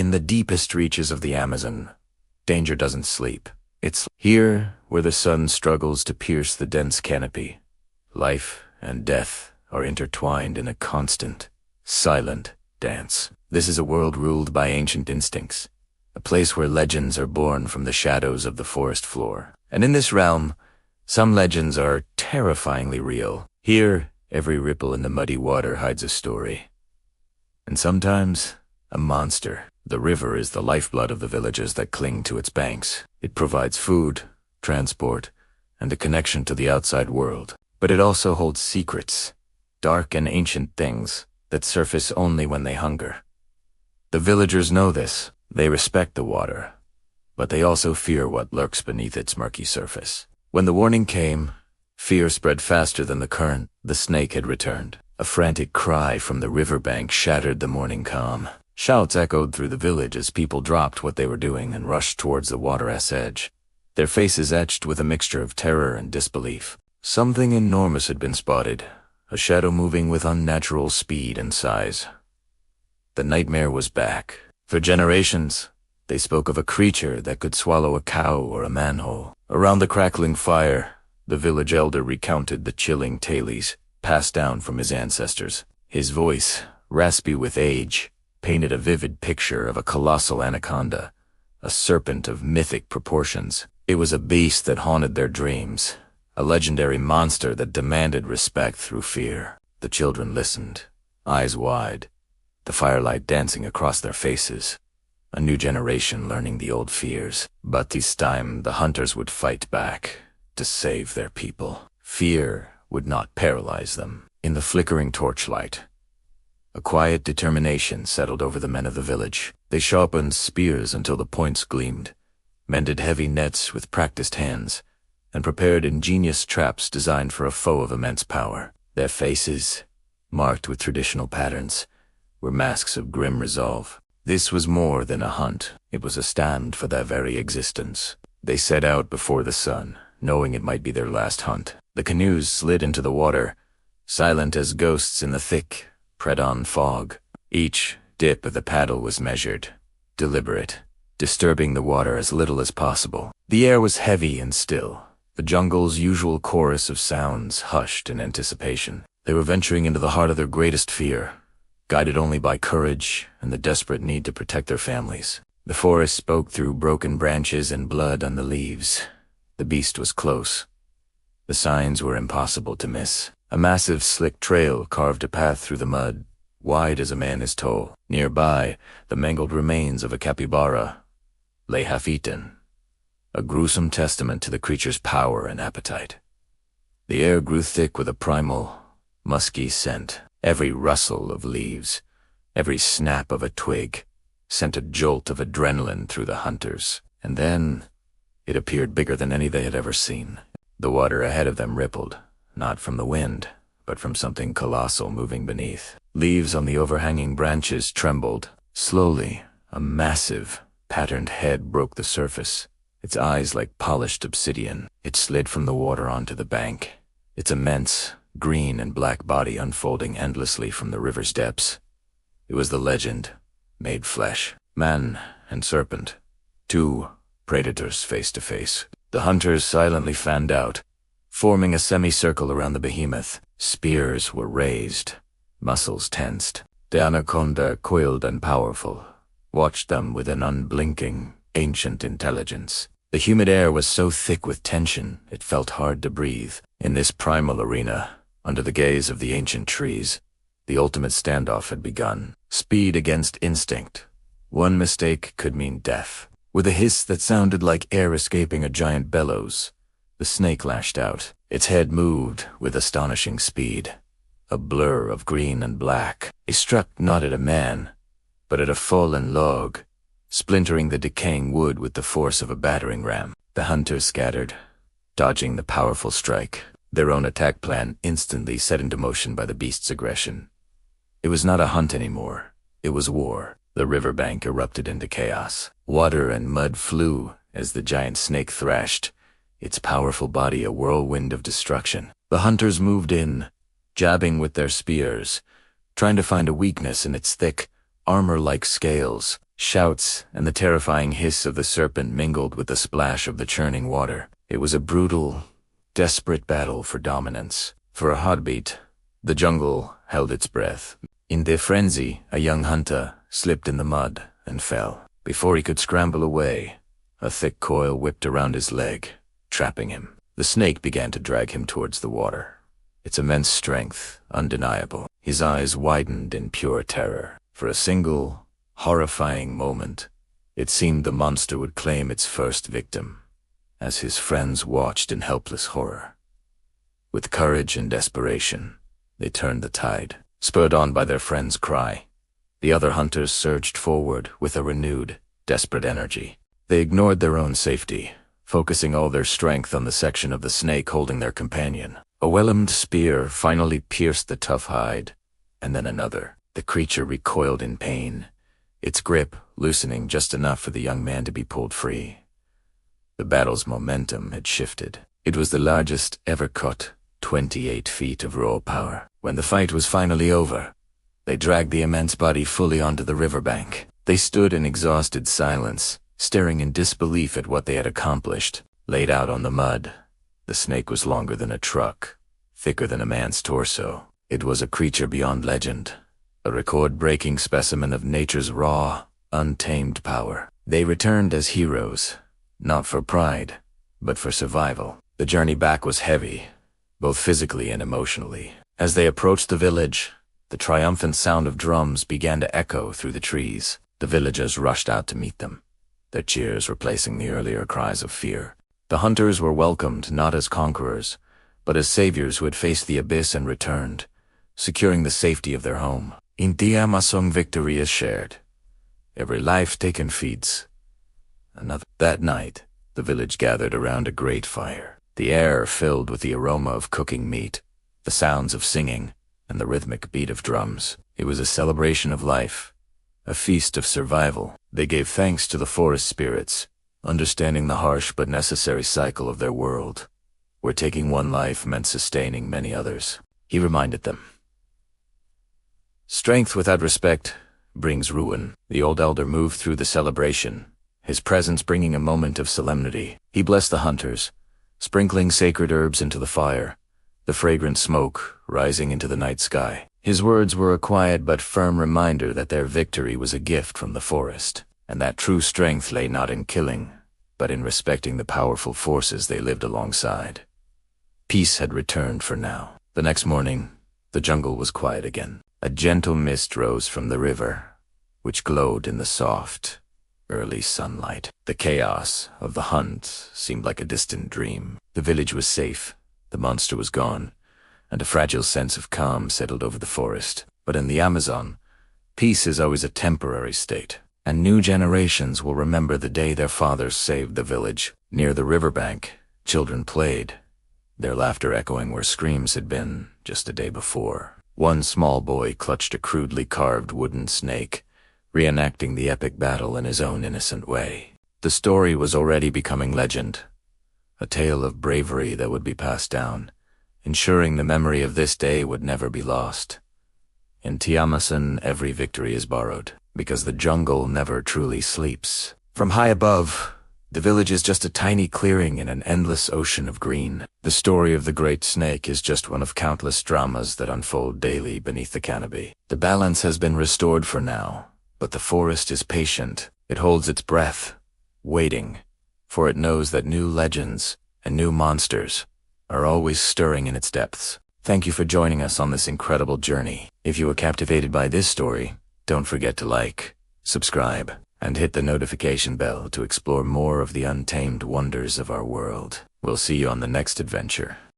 In the deepest reaches of the Amazon, danger doesn't sleep. It's here where the sun struggles to pierce the dense canopy. Life and death are intertwined in a constant, silent dance. This is a world ruled by ancient instincts, a place where legends are born from the shadows of the forest floor. And in this realm, some legends are terrifyingly real. Here, every ripple in the muddy water hides a story. And sometimes, a monster. The river is the lifeblood of the villages that cling to its banks. It provides food, transport, and a connection to the outside world. But it also holds secrets, dark and ancient things that surface only when they hunger. The villagers know this. They respect the water, but they also fear what lurks beneath its murky surface. When the warning came, fear spread faster than the current. The snake had returned. A frantic cry from the riverbank shattered the morning calm. Shouts echoed through the village as people dropped what they were doing and rushed towards the water's edge, their faces etched with a mixture of terror and disbelief. Something enormous had been spotted, a shadow moving with unnatural speed and size. The nightmare was back. For generations, they spoke of a creature that could swallow a cow or a manhole. Around the crackling fire, the village elder recounted the chilling tales passed down from his ancestors. His voice, raspy with age, painted a vivid picture of a colossal anaconda, a serpent of mythic proportions. It was a beast that haunted their dreams, a legendary monster that demanded respect through fear. The children listened, eyes wide, the firelight dancing across their faces. A new generation learning the old fears. But this time, the hunters would fight back to save their people. Fear would not paralyze them. In the flickering torchlight, a quiet determination settled over the men of the village. They sharpened spears until the points gleamed, mended heavy nets with practiced hands, and prepared ingenious traps designed for a foe of immense power. Their faces, marked with traditional patterns, were masks of grim resolve. This was more than a hunt. It was a stand for their very existence. They set out before the sun, knowing it might be their last hunt. The canoes slid into the water, silent as ghosts in the thick, press-on fog. Each dip of the paddle was measured, deliberate, disturbing the water as little as possible. The air was heavy and still, the jungle's usual chorus of sounds hushed in anticipation. They were venturing into the heart of their greatest fear, guided only by courage and the desperate need to protect their families. The forest spoke through broken branches and blood on the leaves. The beast was close. The signs were impossible to miss. A massive, slick trail carved a path through the mud, wide as a man is tall. Nearby, the mangled remains of a capybara lay half-eaten, a gruesome testament to the creature's power and appetite. The air grew thick with a primal, musky scent. Every rustle of leaves, every snap of a twig, sent a jolt of adrenaline through the hunters. And then, it appeared bigger than any they had ever seen. The water ahead of them rippled, not from the wind, but from something colossal moving beneath. Leaves on the overhanging branches trembled. Slowly, a massive, patterned head broke the surface, its eyes like polished obsidian. It slid from the water onto the bank, its immense, green and black body unfolding endlessly from the river's depths. It was the legend, made flesh. Man and serpent, two predators face to face. The hunters silently fanned out, forming a semicircle around the behemoth. Spears were raised, muscles tensed. The anaconda, coiled and powerful, watched them with an unblinking, ancient intelligence. The humid air was so thick with tension, it felt hard to breathe. In this primal arena, under the gaze of the ancient trees, the ultimate standoff had begun. Speed against instinct. One mistake could mean death. With a hiss that sounded like air escaping a giant bellows, the snake lashed out. Its head moved with astonishing speed, a blur of green and black. It struck not at a man, but at a fallen log, splintering the decaying wood with the force of a battering ram. The hunters scattered, dodging the powerful strike, their own attack plan instantly set into motion by the beast's aggression. It was not a hunt anymore. It was war. The riverbank erupted into chaos. Water and mud flew as the giant snake thrashed, its powerful body a whirlwind of destruction. The hunters moved in, jabbing with their spears, trying to find a weakness in its thick, armor-like scales. Shouts and the terrifying hiss of the serpent mingled with the splash of the churning water. It was a brutal, desperate battle for dominance. For a heartbeat, the jungle held its breath. In their frenzy, a young hunter slipped in the mud and fell. Before he could scramble away, a thick coil whipped around his leg, trapping him. The snake began to drag him towards the water, its immense strength undeniable. His eyes widened in pure terror. For a single, horrifying moment, it seemed the monster would claim its first victim, as his friends watched in helpless horror. With courage and desperation, they turned the tide. Spurred on by their friend's cry, the other hunters surged forward with a renewed, desperate energy. They ignored their own safety, focusing all their strength on the section of the snake holding their companion. A well-aimed spear finally pierced the tough hide, and then another. The creature recoiled in pain, its grip loosening just enough for the young man to be pulled free. The battle's momentum had shifted. It was the largest ever caught, 28 feet of raw power. When the fight was finally over, they dragged the immense body fully onto the riverbank. They stood in exhausted silence, staring in disbelief at what they had accomplished. Laid out on the mud, the snake was longer than a truck, thicker than a man's torso. It was a creature beyond legend, a record-breaking specimen of nature's raw, untamed power. They returned as heroes, not for pride, but for survival. The journey back was heavy, both physically and emotionally. As they approached the village, the triumphant sound of drums began to echo through the trees. The villagers rushed out to meet them, their cheers replacing the earlier cries of fear. The hunters were welcomed not as conquerors, but as saviors who had faced the abyss and returned, securing the safety of their home. In Tiamasong, victory is shared. Every life taken feeds another. That night, the village gathered around a great fire, the air filled with the aroma of cooking meat, the sounds of singing, and the rhythmic beat of drums. It was a celebration of life, a feast of survival. They gave thanks to the forest spirits, understanding the harsh but necessary cycle of their world, where taking one life meant sustaining many others. He reminded them, "Strength without respect brings ruin." The old elder moved through the celebration, his presence bringing a moment of solemnity. He blessed the hunters, sprinkling sacred herbs into the fire, the fragrant smoke rising into the night sky. His words were a quiet but firm reminder that their victory was a gift from the forest, and that true strength lay not in killing, but in respecting the powerful forces they lived alongside. Peace had returned for now. The next morning, the jungle was quiet again. A gentle mist rose from the river, which glowed in the soft, early sunlight. The chaos of the hunt seemed like a distant dream. The village was safe, the monster was gone, and a fragile sense of calm settled over the forest. But in the Amazon, peace is always a temporary state, and new generations will remember the day their fathers saved the village. Near the riverbank, children played, their laughter echoing where screams had been just a day before. One small boy clutched a crudely carved wooden snake, reenacting the epic battle in his own innocent way. The story was already becoming legend, a tale of bravery that would be passed down, ensuring the memory of this day would never be lost. In Tiamasan, every victory is borrowed, because the jungle never truly sleeps. From high above, the village is just a tiny clearing in an endless ocean of green. The story of the great snake is just one of countless dramas that unfold daily beneath the canopy. The balance has been restored for now, but the forest is patient. It holds its breath, waiting, for it knows that new legends and new monsters are always stirring in its depths. Thank you for joining us on this incredible journey. If you were captivated by this story, don't forget to like, subscribe, and hit the notification bell to explore more of the untamed wonders of our world. We'll see you on the next adventure.